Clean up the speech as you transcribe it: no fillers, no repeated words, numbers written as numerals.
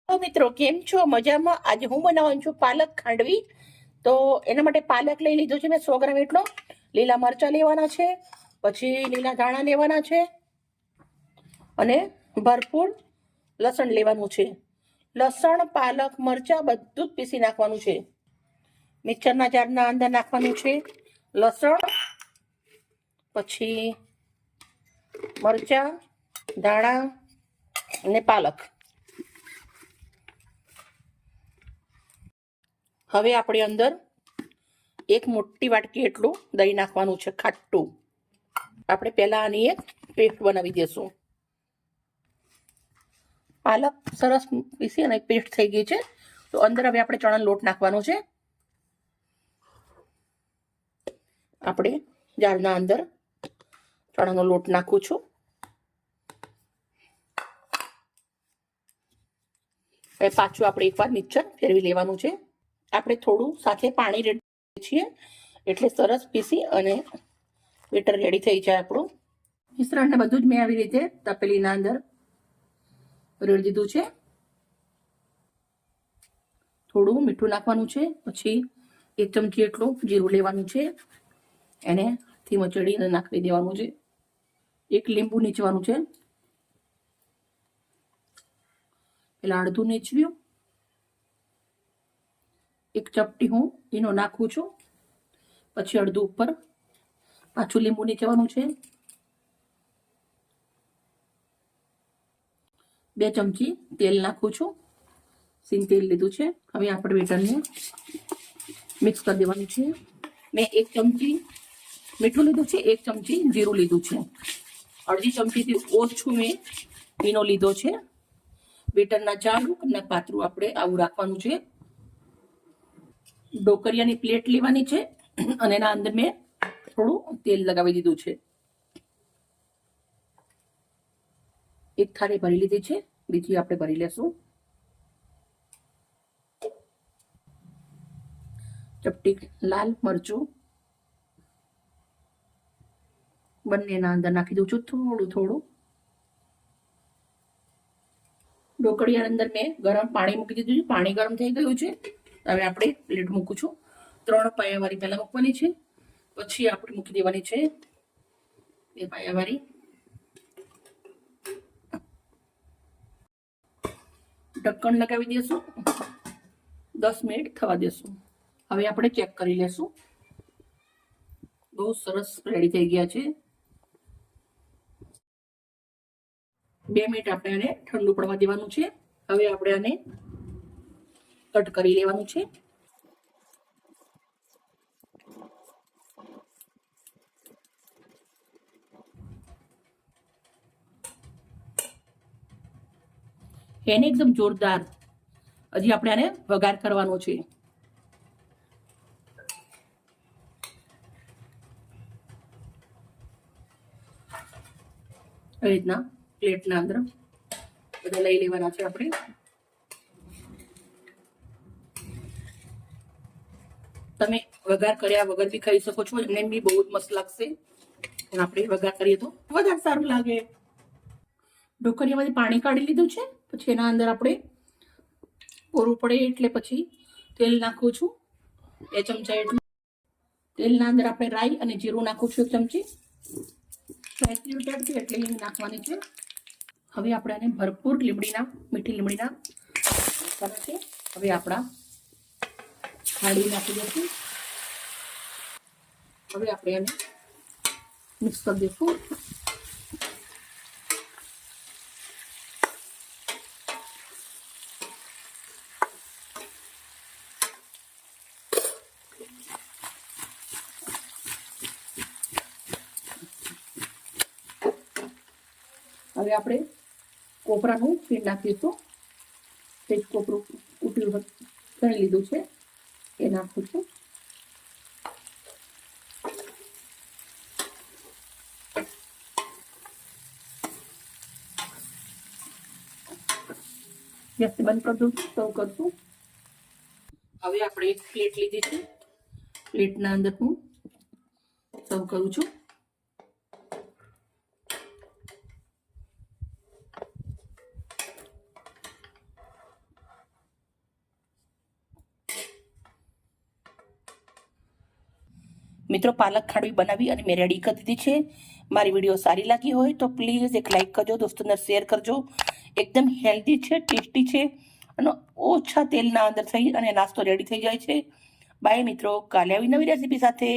તો મિત્રો કેમ છો? મજામાં? આજે હું બનાવવાનું છું પાલક ખાંડવી. તો એના માટે પાલક લઈ લીધો છે મેં 100 ગ્રામ એટલો. લીલા મરચાં લેવાના છે, પછી લીલા ધાણા લેવાના છે અને ભરપૂર લસણ લેવાનું છે. લસણ, પાલક, મરચાં બધું જ પીસી નાખવાનું છે. મિક્સરના જારના અંદર નાખવાનું છે લસણ, પછી મરચાં, ધાણા અને પાલક. હવે આપણે અંદર એક મોટી વાટકી એટલું દહીં નાખવાનું છે ખાટું. આપણે પહેલા આની એક પેસ્ટ બનાવી દેશું. પાલક સરસ પીસી અને પેસ્ટ થઈ ગઈ છે. તો અંદર હવે આપણે ચણાનો લોટ નાખવાનો છે. આપણે જારના અંદર ચણાનો લોટ નાખું છું. હવે પાછું આપણે એકવાર મિક્સર ફેરવી લેવાનું છે. આપણે થોડું સાથે પાણી રેડી છીએ એટલે સરસ પીસી અને બેટર રેડી થઈ જાય આપણું. મિશ્રણને બધું જ મેં આવી રીતે તપેલીના અંદર રેડી દીધું છે. થોડું મીઠું નાખવાનું છે, પછી 1 ચમચી એટલું જીરું લેવાનું છે, એને થી મચડીને નાખી દેવાનું છે. 1 લીંબુ નીચવાનું છે, પેલા અડધું નીચવ્યું. 1 ચપટી હું એનો નાખું છું, પછી અડધું ઉપર પાછું લીંબુ નીચવાનું છે. 2 ચમચી તેલ નાખું છું, સિંગ તેલ લીધું છે. હવે આપણે બેટરને મિક્સ કરી દેવાનું છે. મેં 1 ચમચી મીઠું લીધું છે, 1 ચમચી જીરું લીધું છે, અડધી ચમચીથી ઓછું મેં ઈનો લીધો છે. બેટરના જાડું અને પાતળું આપણે આવું રાખવાનું છે. ઢોકળિયાની પ્લેટ લેવાની છે અને એના અંદર મેં થોડું તેલ લગાવી દીધું છે. એક થાળી ભરી લીધી છે, બીજી આપણે ભરી લેશું. ચપટી લાલ મરચું બંનેના અંદર નાખી દઉં છું થોડું થોડું. ઢોકળિયા અંદર મેં ગરમ પાણી મૂકી દીધું છે, પાણી ગરમ થઈ ગયું છે. હવે આપણે પ્લેટ મૂકું છું. 3 પાયાવાળી પહેલા મૂકવાની છે, પછી આપણે મૂકી દેવાની છે 2 પાયાવાળી. ઢક્કણ લગાવી દેશું, 10 મિનિટ થવા દેશું. હવે આપણે ચેક કરી લેશું. બહુ સરસ રેડી થઈ ગયા છે. 2 મિનિટ આપણે આને ઠંડુ પડવા દેવાનું છે. હવે આપણે આને કટ કરી લેવાનું છે. એને એકદમ જોરદાર હજી આપણે આને વઘાર કરવાનો છે. આવી રીતના પ્લેટના અંદર બધા લઈ લેવાના છે આપણે. તમે વઘાર કર્યા વગર બી ખાઈ શકો છો, એમને બી બહુ જ મસ્ત લાગશે. પણ આપણે વઘાર કરીએ તો વધારે સારું લાગે. ઢોકળિયામાંથી પાણી કાઢી લીધું છે, પછી એના અંદર આપણે પૂરું પડે એટલે પછી તેલ નાખું છું 2 ચમચા એટલું. તેલના અંદર આપણે રાઈ અને જીરું નાખું છું 1 ચમચી. રાઈ ઉતરતી એટલે એ નાખવાની છે. હવે આપણે આને ભરપૂર મીઠી લીમડીના છે. હવે આપણા થાળી નાખી દઈશું. હવે આપણે આને મિક્સ કરી દઈશું. હવે આપણે કોપરાનું ફીણ નાખીશું. તે જ કોપરું ઉઠ્યું કરી લીધું છે એ નાખું છું. ગેસ બંધ કરી દઉં, સર્વ કરશું. હવે આપણે એક પ્લેટ લીધી છે, પ્લેટના અંદર હું સર્વ કરું છું. મિત્રો પાલક ખાંડવી બનાવી અને મેં રેડી કરી દીધી છે. મારી વિડીયો સારી લાગી હોય તો પ્લીઝ એક લાઇક કરજો, દોસ્તોને શેર કરજો. એકદમ હેલ્ધી છે, ટેસ્ટી છે અને ઓછા તેલના અંદર થઈ અને નાસ્તો રેડી થઈ જાય છે. બાય મિત્રો, કાલે આવી નવી રેસીપી સાથે.